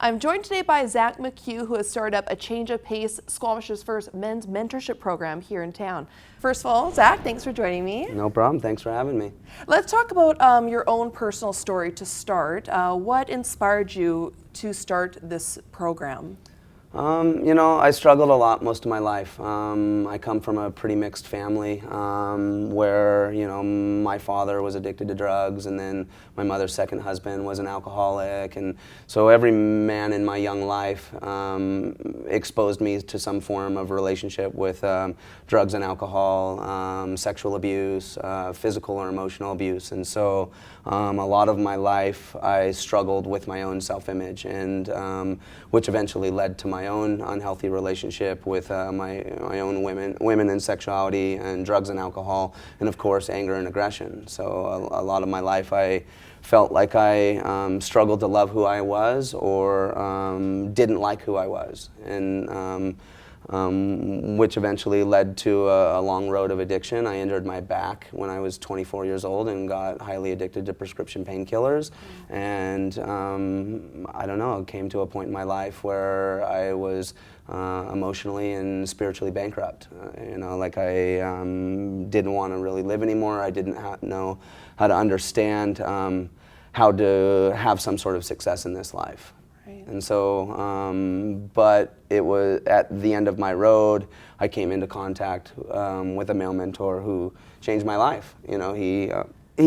I'm joined today by Zac McHughs, who has started up a Change of Pace, Squamish's first men's mentorship program here in town. First of all, Zac, thanks for joining me. No problem. Thanks for having me. Let's talk about your own personal story to start. What inspired you to start this program? You know, I struggled a lot most of my life. I come from a pretty mixed family where, you know, my father was addicted to drugs, and then my mother's second husband was an alcoholic, and so every man in my young life exposed me to some form of relationship with drugs and alcohol, sexual abuse, physical or emotional abuse, and so a lot of my life I struggled with my own self-image, and which eventually led to my own unhealthy relationship with my own women and sexuality and drugs and alcohol, and of course anger and aggression. So a lot of my life I felt like I struggled to love who I was, or didn't like who I was, and which eventually led to a long road of addiction. I injured my back when I was 24 years old and got highly addicted to prescription painkillers. And I don't know, it came to a point in my life where I was emotionally and spiritually bankrupt. You know, like I didn't want to really live anymore. I didn't know how to understand how to have some sort of success in this life. And so, but it was at the end of my road, I came into contact with a male mentor who changed my life. You know, he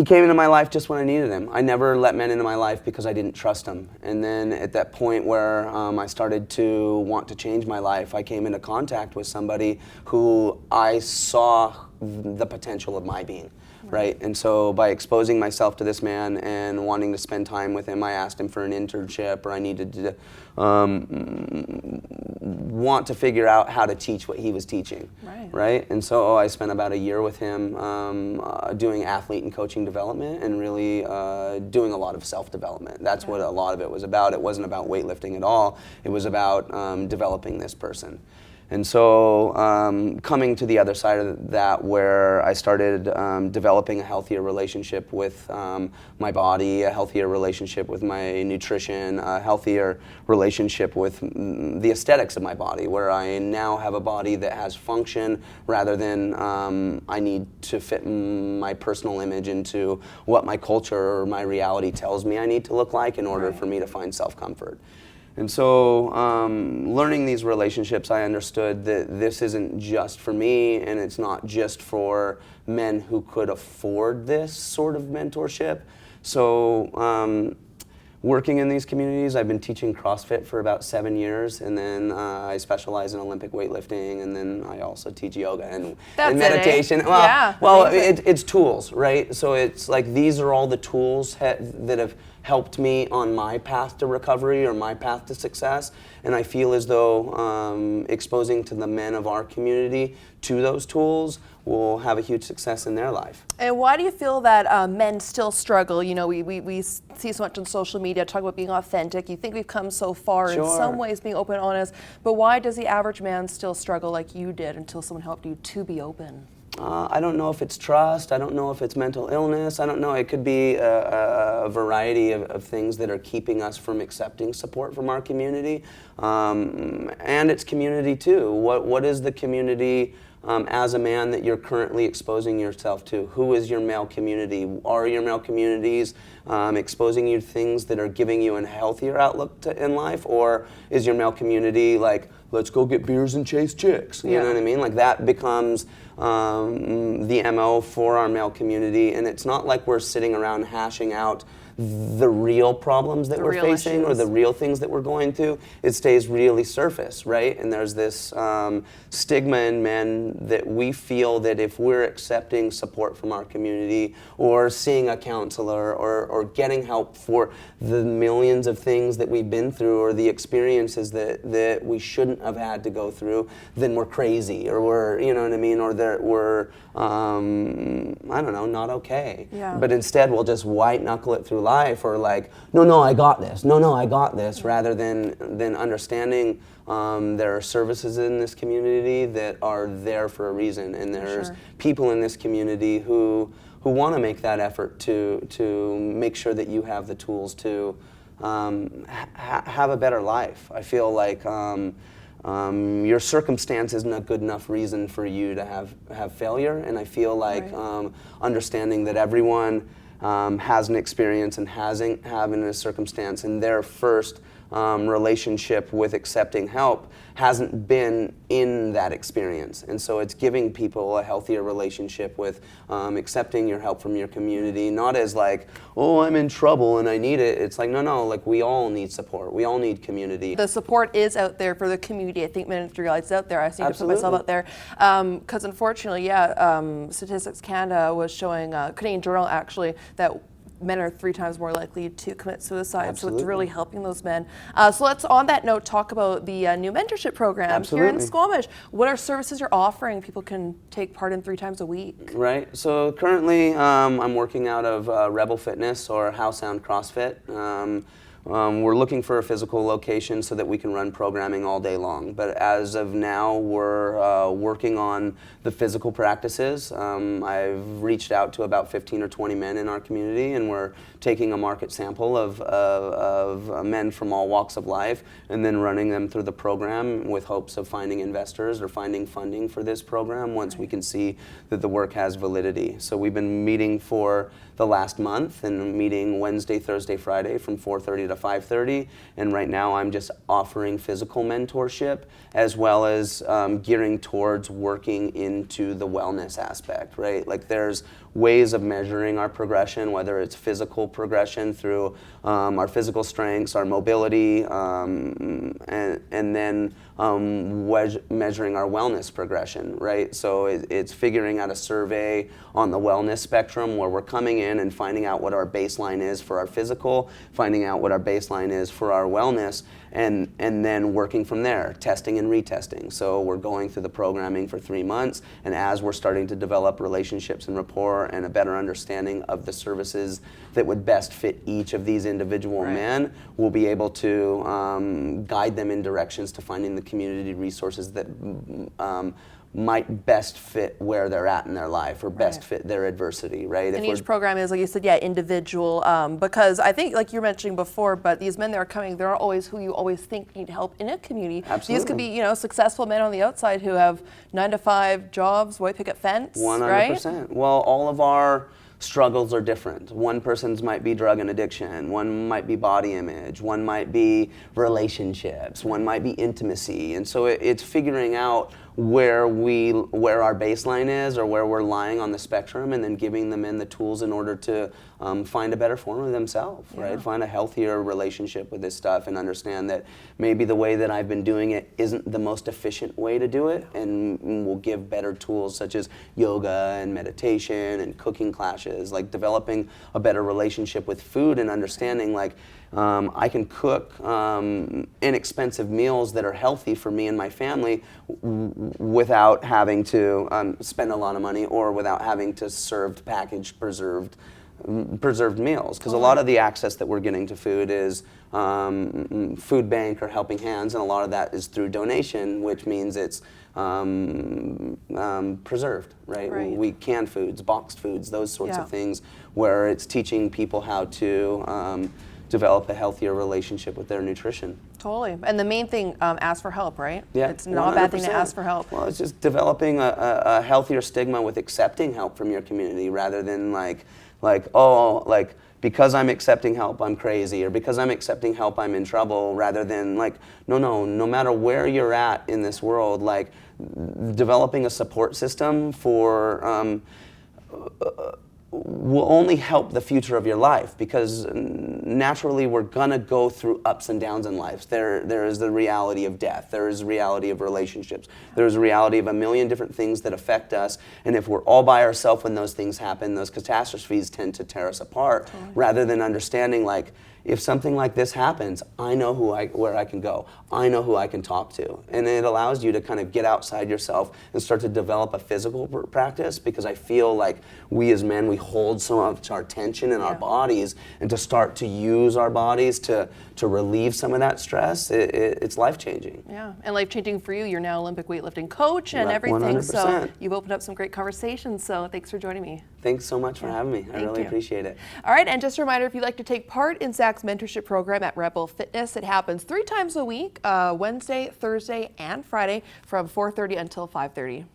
came into my life just when I needed him. I never let men into my life because I didn't trust them. And then at that point where I started to want to change my life, I came into contact with somebody who I saw the potential of my being. Right, and so by exposing myself to this man and wanting to spend time with him, I asked him for an internship, or I needed to want to figure out how to teach what he was teaching. Right, and so I spent about a year with him doing athlete and coaching development, and really doing a lot of self-development. That's what a lot of it was about. It wasn't about weightlifting at all. It was about developing this person. And so coming to the other side of that, where I started developing a healthier relationship with my body, a healthier relationship with my nutrition, a healthier relationship with the aesthetics of my body, where I now have a body that has function rather than I need to fit my personal image into what my culture or my reality tells me I need to look like in order for me to find self-comfort. And so learning these relationships, I understood that this isn't just for me, and it's not just for men who could afford this sort of mentorship. So working in these communities, I've been teaching CrossFit for about 7 years, and then I specialize in Olympic weightlifting, and then I also teach yoga and meditation. Well, it's tools, right? So it's like these are all the tools that have helped me on my path to recovery or my path to success, and I feel as though exposing to the men of our community to those tools will have a huge success in their life. And why do you feel that men still struggle? You know, we see so much on social media talk about being authentic. You think we've come so far in some ways, being open and honest, but why does the average man still struggle like you did until someone helped you to be open? I don't know if it's trust. I don't know if it's mental illness. I don't know. It could be a variety of things that are keeping us from accepting support from our community. And it's community too. What is the community as a man that you're currently exposing yourself to? Who is your male community? Are your male communities exposing you to things that are giving you a healthier outlook in life? Or is your male community like, let's go get beers and chase chicks? You know what I mean? Like that becomes the MO for our male community, and it's not like we're sitting around hashing out the real problems that we're facing or the real things that we're going through. It stays really surface, right? And there's this stigma in men that we feel that if we're accepting support from our community or seeing a counselor or getting help for the millions of things that we've been through or the experiences that we shouldn't have had to go through, then we're crazy, or we're, you know what I mean, or that we're, I don't know, not okay. But instead we'll just white knuckle it through life, or like, no, I got this. No, I got this, rather than understanding there are services in this community that are there for a reason, and there's people in this community who want to make that effort to make sure that you have the tools to have a better life. I feel like your circumstance isn't a good enough reason for you to have failure, and I feel like understanding that everyone has an experience and having a circumstance, and their first relationship with accepting help hasn't been in that experience, and so it's giving people a healthier relationship with accepting your help from your community, not as like, oh, I'm in trouble and I need it. It's like, no, like we all need support. We all need community. The support is out there for the community. I think men have to realize it's out there. I just need to put myself out there. Because unfortunately, Statistics Canada was showing, Canadian Journal actually, that men are 3 times more likely to commit suicide. Absolutely. So it's really helping those men. So let's, on that note, talk about the new mentorship program here in Squamish. What are services you're offering people can take part in 3 times a week? Right. So currently I'm working out of Rebel Fitness or How Sound CrossFit. We're looking for a physical location so that we can run programming all day long. But as of now, we're working on the physical practices. I've reached out to about 15 or 20 men in our community, and we're taking a market sample of men from all walks of life and then running them through the program with hopes of finding investors or finding funding for this program once we can see that the work has validity. So we've been meeting for the last month and meeting Wednesday, Thursday, Friday from 4:30 to 5:30, and right now I'm just offering physical mentorship as well as gearing towards working into the wellness aspect, right? Like there's ways of measuring our progression, whether it's physical progression through our physical strengths, our mobility, and then measuring our wellness progression, right? So it's figuring out a survey on the wellness spectrum where we're coming in and finding out what our baseline is for our physical, finding out what our baseline is for our wellness, and then working from there, testing and retesting. So we're going through the programming for 3 months, and as we're starting to develop relationships and rapport and a better understanding of the services that would best fit each of these individual men, we'll be able to guide them in directions to finding the community resources that might best fit where they're at in their life or best fit their adversity, right? And each program is, like you said, individual, because I think, like you were mentioning before, but these men that are coming, they're always who you always think need help in a community. Absolutely. These could be, successful men on the outside who have 9-to-5 jobs, white picket fence, 100%. right? Well, all of our struggles are different. One person's might be drug and addiction, one might be body image, one might be relationships, one might be intimacy, and so it's figuring out where our baseline is or where we're lying on the spectrum, and then giving them the tools in order to find a better form of themselves, right? Find a healthier relationship with this stuff and understand that maybe the way that I've been doing it isn't the most efficient way to do it, and we'll give better tools such as yoga and meditation and cooking classes, like developing a better relationship with food and understanding like I can cook inexpensive meals that are healthy for me and my family without having to spend a lot of money or without having to serve packaged preserved meals, because a lot of the access that we're getting to food is food bank or helping hands, and a lot of that is through donation, which means it's preserved, right? We canned foods, boxed foods, those sorts of things, where it's teaching people how to develop a healthier relationship with their nutrition. Totally. And the main thing, ask for help, right? Yeah, it's not 100%. A bad thing to ask for help. Well, it's just developing a healthier stigma with accepting help from your community, rather than like because I'm accepting help, I'm crazy, or because I'm accepting help, I'm in trouble, rather than like, no matter where you're at in this world, like developing a support system for will only help the future of your life, because naturally we're gonna go through ups and downs in life. There is the reality of death, there is the reality of relationships, there is the reality of a million different things that affect us, and if we're all by ourselves when those things happen, those catastrophes tend to tear us apart, rather than understanding like, if something like this happens, I know where I can go. I know who I can talk to. And it allows you to kind of get outside yourself and start to develop a physical practice, because I feel like we as men, we hold so much our tension in our bodies, and to start to use our bodies to relieve some of that stress, it's life-changing. Yeah, and life-changing for you. You're now Olympic weightlifting coach and everything, 100%. so you've opened up some great conversations, so thanks for joining me. Thanks so much for having me. I really appreciate it. All right, and just a reminder, if you'd like to take part in Zac's mentorship program at Rebel Fitness, it happens 3 times a week, Wednesday, Thursday, and Friday from 4:30 until 5:30.